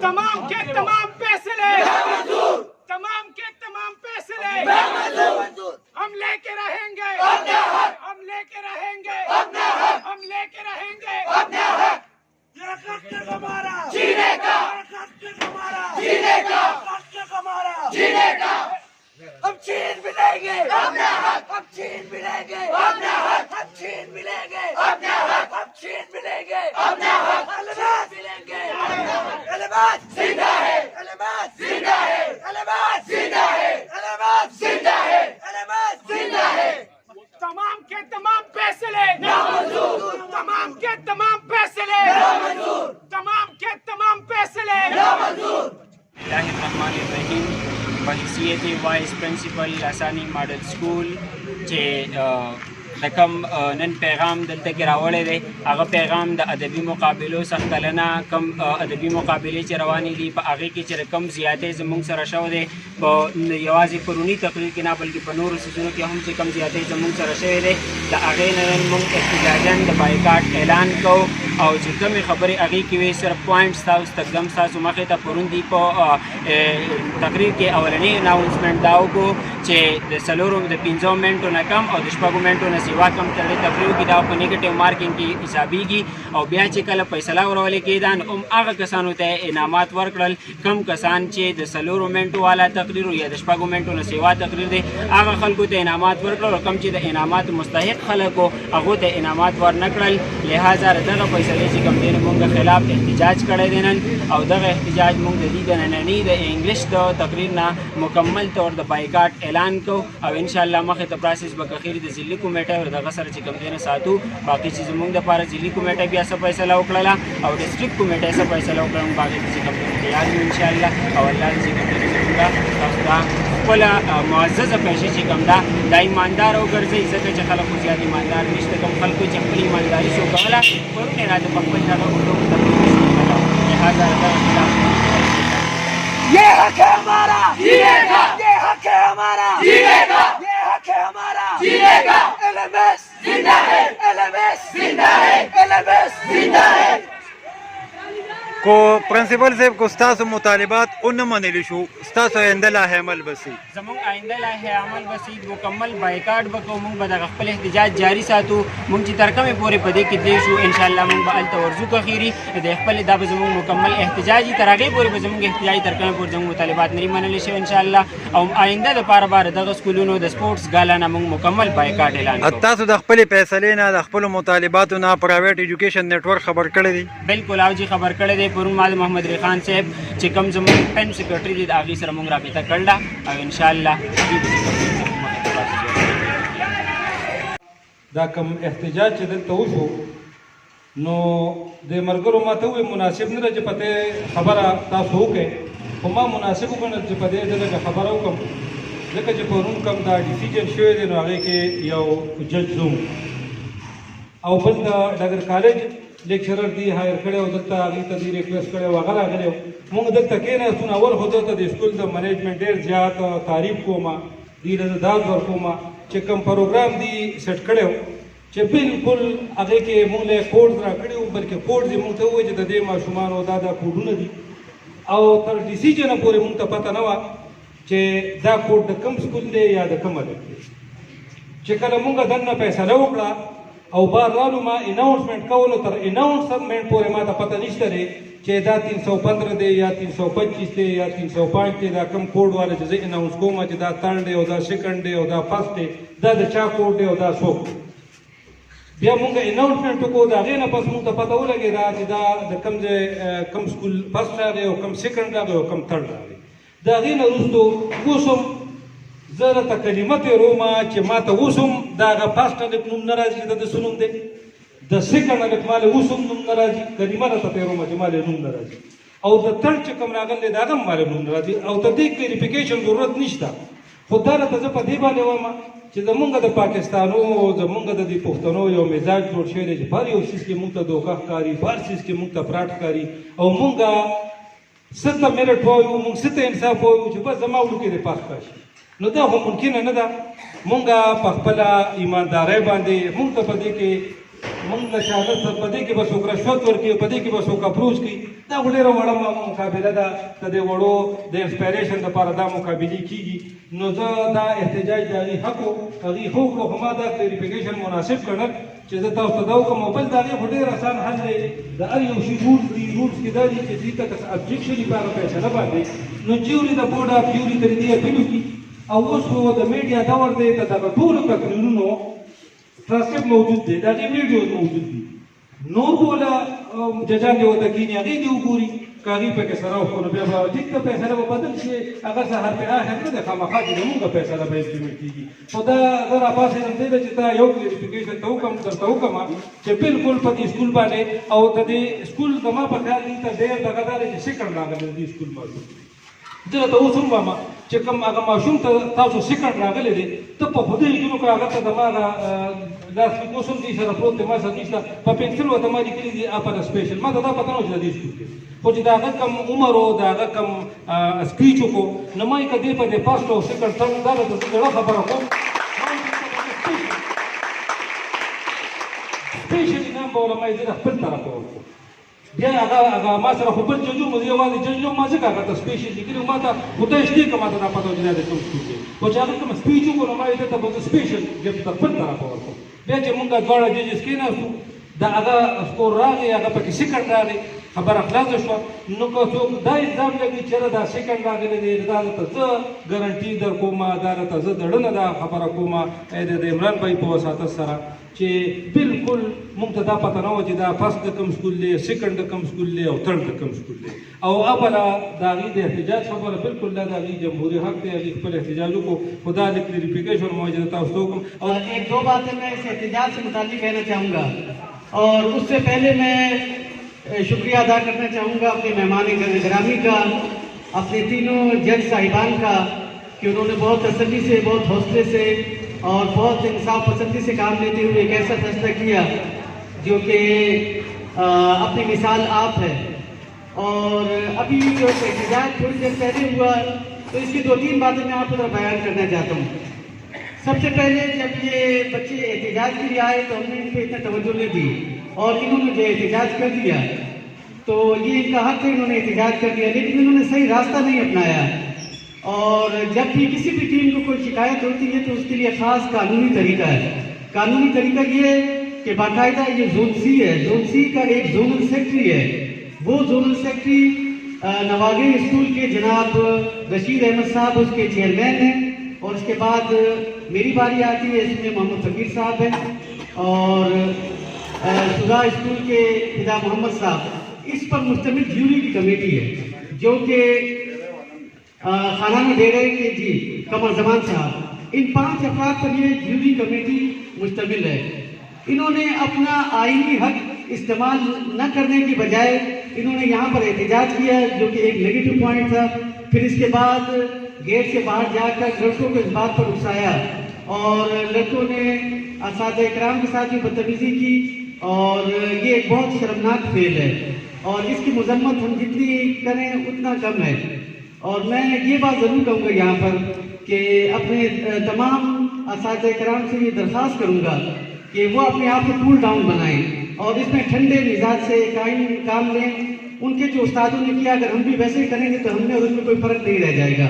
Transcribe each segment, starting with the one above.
तमाम के तमाम फैसले तमाम के तमाम फैसले हम लेके रहेंगे हम लेके रहेंगे हम लेके रहेंगे जीने का जीने का जीने का हम छीन भी लेंगे हम छीन भी लेंगे हम छीन भी लेंगे हम छीन भी लेंगे अहलबाद भी लेंगे अहलबाद जिंदा है अहलबाद जिंदा है अहलबाद जिंदा है अहलबाद जिंदा है अहलबाद जिंदा है तमाम के तमाम फैसले नामंजूर तमाम के तमाम फैसले नामंजूर तमाम के तमाम फैसले नामंजूर बिस्मिल्लाहिर्रहमानिर्रहीम बहसीत वाइस प्रिंसिपल लासानी मॉडल स्कूल जे रकम नन पैगाम दलते के रावड़े दे आगे पैगाम द अदबी मुकाबलों सख्तलना कम अदबी मुकाबले च रवानी दी आगे की रकम ज़्यादा जमुंग सरशव दे यवाज़ी पुरुनी तकरीर के ना बल्कि पनूर सिजनों के हम से कम ज़्यादा जमुंग सरशव दे द आगे नन मुंग एहतजाजन द बाइकाट ऐलान को और जितम खबर आगे की वे सिर्फ पॉइंट्स था उस तकदम सा सुमाखे ता पुरुंदी को तकरीर के अवलनी अनाउंसमेंट दाव को चे द सलोरों द पिंजो मिनटों न कम और दुष्पागु मिनटों न सिवा कम तले तकरीर की दाव को नेगेटिव मार्किंग की हिसाबी की और ब्याह चे कल फैसला वाले के दान आगा कसान होता है इनामात वर्कल कम कसान चे द सलोरों मिनटों वाला तकरीर या दुष्पागु मिनटों न सिवा तकरीर दे आगा खल को इनामात वर्कल और कम चे द इनामात मुस्तहिक खल को अगो द इनामात वर नकल लिहाजा दगा फैसले से कम देने मुंग खिलाफ एहतजाज करे देनन और दगा एहतजाज मुंग दी दननी द इंग्लिश द तकरीर ना मुकम्मल तौर द बाइकाट ऐलान को और इंशाअल्लाह मखे त प्रोसेस बखीर द जिले कमेटी और दगा सर च कम देने सातु बाकी चीज मुंग द पारा जिले कमेटी भी ऐसा फैसला उकड़ला और डिस्ट्रिक्ट कमेटी ऐसा फैसला उकड़न बाकी चीज कम देने तैयार हूं इंशाअल्लाह और अल्लाह से कम देने दूंगा तस्दा वला मुअज़्ज़ज़ पेशे च कम दा ईमानदार और गर्ज इज्जत च खलक ज्यादा ईमानदार निश्चित कम खलक च अपनी ईमानदारी से कमला और ने रात पक्का का लिहाजा ये हक है हमारा जीएगा ये हक है हमारा जीएगा ये हक है हमारा जीएगा एलएमएस जिंदा है एलएमएस जिंदा है एलएमएस जिंदा है को प्रिंसिपल साहब को स्टास मुतालिबात उन मनली शो स्टास आइंदा ला है अमल बसी जमुंग आइंदा ला है अमल बसी मुकम्मल बाइकाट बको मुंग बदा खपल एहतजाज जारी सातु मुंग ची तरका में पूरे पदे की देशु इंशाअल्लाह मुंग बअल तवरजु का खीरी दे खपल दा जमुंग मुकम्मल एहतजाजी तरागे पूरे जमुंग एहतजाजी तरका में पूरे जमुंग मुतालिबात नरी मनली शो इंशाअल्लाह और आइंदा द पार बार द स्कूलों द स्पोर्ट्स गालाना मुंग मुकम्मल बाइकाट ऐलान अत्तासु द खपल फैसले ना द खपल मुतालिबात ना प्राइवेट एजुकेशन नेटवर्क खबर कड़े दी बिल्कुल आओ जी खबर कड़े दे पुरुन माल मोहम्मद री खान साहब चिकम जमुंग पेन सेक्रेटरी दी आगे सर मुंग राबिता करला और इंशाअल्लाह دا کم احتجاج چې دلته وشو نو د مرګرو ماته وي مناسب نه چې پته خبره تاسو وکړي خو ما مناسب وګڼل چې پته دغه خبره وکم ځکه چې پرون کم دا ډیسیژن شوی دی نو هغه کې یو جج زوم او بل د ډاکټر کالج لیکچرر دی هایر کړي او دلته هغه ته دی ریکویسټ کړي وغیرہ غلې موږ دلته کې نه سن اول خو ته د سکول د منیجمنت ډیر زیات تعریف کوما دی له داد ور کوما چې کوم پروګرام دی سیټ کړو چې بالکل هغه کې موږ له کوډ را کړو بلکې کوډ دې موږ ته وایي چې د دې ماشومان او دا کوډونه دي او تر ډیسیژن پورې موږ ته پته نه و چې دا کوډ د کوم سکول دی یا د کوم دی چې کله موږ دنه فیصله وکړه او بار رالو ما اناونسمنٹ کولو تر اناونسمنٹ پورې ما ته پته نشته دی چې دا 315 دی یا 325 دی یا 305 دی دا کم کوډ والا چې زه اناونس کوم چې دا تھرډ دی او دا سیکنډ دی او دا فرست دی دا د چا کوډ دی او دا څوک بیا مونږ اناونسمنٹ وکړو د هغې نه پس مونږ ته پته ولګېده چې دا د کم سکول فرست راغی او کم سیکنډ راغی او کم تھرډ راغی د هغې نه وروستو اوس هم زه راته کلمه تېرومه چې ما ته اوس هم د هغه فرست الف نوم نه راځي چې د څه نوم دی د سیکنډ الف ماله اوس هم نوم نه راځي کلمه راته تېرومه چې ماله نوم نه راځي او د تھرډ چې کوم راغلی دی د هغه هم ماله نوم نه راځي او ته دې کلیفیکیشن ضرورت نشته خو دا راته زه په دې باندې وایم چې زمونږ د پاکستانو زمونږ د دې پښتنو یو مزاج جوړ شوی دی چې هر یو څیز کې مونږ ته دوکه ښکاري هر څیز کې مونږ ته فراډ ښکاري او مونږ څه ته میرټ وایو مونږ څه ته انصاف وایو چې بس زما وړوکی دی پاس راشي نو دا خو ممکنه نه ده مونږ په خپله ایماندارۍ باندې مونږ ته په دې کې موږ له شهادت سره په دې کې به څوک رشوت ورکوي په دې کې به څوک اپروچ کوي دا خو ډېره وړه مقابله ده د دې وړو د انسپایریشن دپاره دا مقابلې کېږي نو زه دا احتجاج د هغې حق و هغې ښه وکړو خو ما دا کلیریفیکیشن مناسب ګڼل چې زه تاسو ته دا وکړم او بل د هغې خو ډېر اسان حل دی د هر یو شي رولز دي رولز کې دا دي چې دوی ته که ابجکشن وي په هغه فیصله باندې نو جیوري د بورډ آف جیوري ترې دې اپیل وکړي او اوس خو د میډیا دور دی د دغه ټولو تقریرونو ټرانسکرپټ موجود دی د هغې ویډیوز موجود دي نور بوله ججان دې ورته کښېني هغې دې وګوري که هغې پکې سره وکړو نو بیا به ټیک ته فیصله به بدل شي هغه سهار په آخر نه دی خامخا چې زمونږ فیصله به امپلیمنټ کېږي خو دا زه راپاڅېدم دې ده چې تا یو کلیریفیکیشن ته وکړم درته وکړم چې بالکل په دې سکول باندې او د دې سکول زما په خیال دې ته ډېر دغه دا دی چې سیکنډ راغلی د دې سکول ماشوم زه راته اوس هم وایم چې کوم هغه ماشوم ته تاسو سیکنډ راغلی دی ته په خدای کینو که هغه ته زما لاسلیک اوس هم دې سره پروت دی ما سره نشته په پنسل ورته ما لیکلي دي اپر سپیشل ما ته دا پته نه و چې د دې سکول دی خو چې د هغه کم عمر و د هغه کم سپیچ وکړو نو ما یې که دې په دې فسټ او سیکنډ ټرم دا راته زړه خبره کوم سپیشلي نام به وله ما یې زه د خپل طرفه ورکړو بیا هغه ما سره خو بل جج وم زه یوازې جج وم ما ځکه هغه ته سپیشل لیکلي ما ته خدای شته که ما ته دا پته و چې دا د کوم سکول دی خو چې هغه کوم سپیچ وکړو نو ما یې ده ته به زه سپیشل ګفټ د خپل طرفه ورکړم بیا چې مونږ دواړه ججز کېناستو د هغه سکور راغی هغه پکې سیکنډ راغی خبره خلاصه شوه نو که څوک دا الزام لګوي چې یاره دا سیکنډ راغلی دی دا درته زه ګارنټي در کوم دا درته زه دړنه دا خبره کوم د عمران بھائی په وساطت سره چې بالکل موږ ته دا پته نه وه چې دا فسټ د کوم سکول دی سیکنډ د کوم سکول دی او تھرډ د کوم سکول دی او اوله د هغې د احتجاج خبره بالکل دا د هغې جمهوري حق دی هغې خپل احتجاج وکړو خو دا د کلیریفیکیشن موجه تاسو ته وکړم اور ایک دو باتیں میں اس احتجاج سے متعلق کہنا چاہوں گا اور اس سے پہلے میں شکریہ ادا کرنا چاہوں گا اپنے مہمان گرامی کا اپنے تینوں جج صاحبان کا کہ انہوں نے بہت تسلی سے بہت حوصلے سے اور بہت انصاف پسندی سے کام لیتے ہوئے ایک ایسا فیصلہ کیا جو کہ اپنی مثال آپ ہے اور ابھی جو احتجاج تھوڑی دیر پہلے ہوا تو اس کی 2-3 باتیں میں آپ کو بیان کرنا چاہتا ہوں سب سے پہلے جب یہ بچے احتجاج کے لیے آئے تو ہم نے ان پہ اتنا توجہ نہیں دی اور انہوں نے جو احتجاج کر دیا تو یہ ان کا حق ہے انہوں نے احتجاج کر دیا لیکن انہوں نے صحیح راستہ نہیں اپنایا اور جب بھی کسی بھی ٹیم کو کوئی شکایت ہوتی ہے تو اس کے لیے خاص قانونی طریقہ ہے قانونی طریقہ یہ ہے کہ باقاعدہ یہ زون سی ہے زون سی کا ایک زونل سیکٹری ہے وہ زونل سیکٹری نواگے اسکول کے جناب رشید احمد صاحب اس کے چیئرمین ہیں اور اس کے بعد میری باری آتی ہے اس میں محمد فقیر صاحب ہیں اور سدا اسکول کے فدا محمد صاحب اس پر مشتمل جیوری کی کمیٹی ہے جو کہ خانانہ ڈیرے کے جی قمر زمان صاحب ان 5 افراد پر یہ جیوری کمیٹی مشتمل ہے انہوں نے اپنا آئینی حق استعمال نہ کرنے کی بجائے انہوں نے یہاں پر احتجاج کیا جو کہ ایک نیگیٹو پوائنٹ تھا پھر اس کے بعد گیٹ سے باہر جا کر لڑکوں کو اس بات پر اکسایا اور لڑکوں نے اساتذہ اکرام کے ساتھ بھی بدتمیزی کی اور یہ ایک بہت شرمناک فعل ہے اور اس کی مذمت ہم جتنی کریں اتنا کم ہے اور میں یہ بات ضرور کہوں گا یہاں پر کہ اپنے تمام اساتذہ کرام سے یہ درخواست کروں گا کہ وہ اپنے آپ کو کول ڈاؤن بنائیں اور اس میں ٹھنڈے مزاج سے کام لیں ان کے جو استادوں نے کیا اگر ہم بھی ویسے ہی کریں گے تو ہم نے اور ان میں کوئی فرق نہیں رہ جائے گا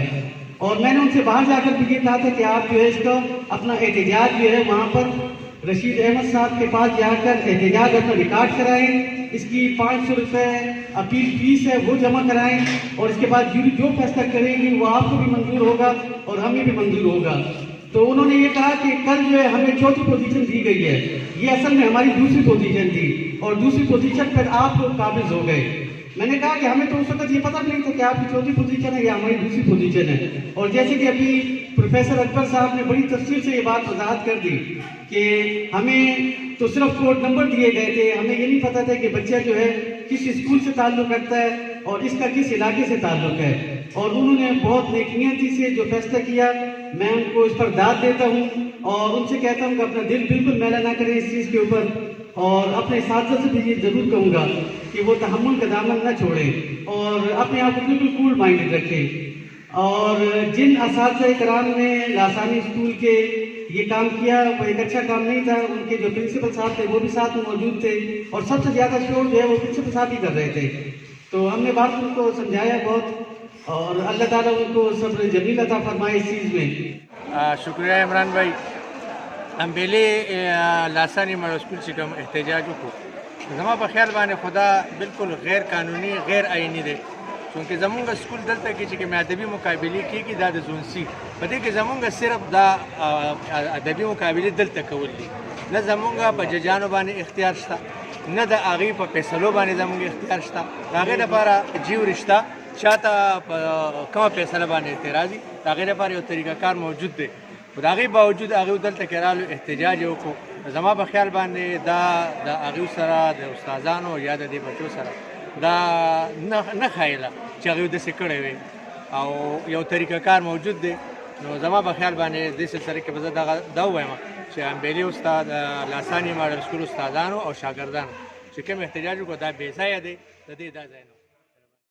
اور میں نے ان سے باہر جا کر بھی یہ کہا تھا کہ آپ جو ہے اس کا اپنا احتجاج جو ہے وہاں پر رشید احمد صاحب کے پاس جا کر احتجاج اپنا ریکارڈ کرائیں اس کی 500 روپے اپیل فیس ہے وہ جمع کرائیں اور اس کے بعد جوری جو فیصلہ کرے گی وہ آپ کو بھی منظور ہوگا اور ہمیں بھی منظور ہوگا تو انہوں نے یہ کہا کہ کل جو ہے ہمیں 4تھی پوزیشن دی گئی ہے یہ اصل میں ہماری دوسری پوزیشن تھی اور دوسری پوزیشن پر آپ لوگ قابض ہو گئے میں نے کہا کہ ہمیں تو اس وقت یہ پتہ نہیں تھا کہ آپ کی 4تھی پوزیشن ہے یا ہماری دوسری پوزیشن ہے اور جیسے کہ ابھی پروفیسر اکبر صاحب نے بڑی تفصیل سے یہ بات وضاحت کر دی کہ ہمیں تو صرف کوڈ نمبر دیے گئے تھے ہمیں یہ نہیں پتہ تھا کہ بچہ جو ہے کس اسکول سے تعلق رکھتا ہے اور اس کا کس علاقے سے تعلق ہے اور انہوں نے بہت نیکنیتی سے جو فیصلہ کیا میں ان کو اس پر داد دیتا ہوں اور ان سے کہتا ہوں کہ اپنا دل بالکل میلا نہ کریں اس چیز کے اوپر اور اپنے اساتذہ سے بھی یہ ضرور کہوں گا کہ وہ تحمل کا دامن نہ چھوڑیں اور اپنے آپ کو بالکل کول مائنڈڈ رکھیں اور جن اساتذہ کرام نے لاسانی اسکول کے ये काम किया वो एक अच्छा काम नहीं था। उनके जो प्रिंसिपल साहब थे वो भी साथ में मौजूद थे और सबसे ज़्यादा शोर जो है वो प्रिंसिपल साहब ही कर रहे थे। तो हमने बात उनको समझाया बहुत और अल्लाह ताला उनको सब्र जमील अता फरमाए इस चीज़ में। शुक्रिया इमरान भाई। हम बेले लासानी मॉडल स्कूल से कम एहतजाज को जमा पर ख्याल बाने खुदा बिल्कुल गैर कानूनी गैर आइनी दे क्योंकि जमूंगा स्कूल दलता कि मैं अदबी मुकाबले की दा जोन सी पते कि जमूंगा सिर्फ दा अदबी मुकाबले दलता कवली न जमूंगा पर जजानो बाने इख्तियार शता न द आगे पर फैसलो बाने जमूंगा इख्तियार शता आगे दपारा जीव रिश्ता चाहता कम फैसला बाने एतराजी आगे दपारा यो तरीका कार मौजूद दे दागे बावजूद आगे दलता करालो एहतजाज को जमा په خیال باندې دا هغوی سره د استادانو یا د دې بچو سره دا نه ښایله چې هغوی داسې کړی وي او یو طریقه کار موجود دی. نو زما په خیال باندې دې سلسله کې به زه دا ووایم چې امبیلي استاد لاساني ماډل سکول استادانو او شاګردانو چې کوم احتجاج وکړو دا بې ځایه دی، د دې دا ځای نه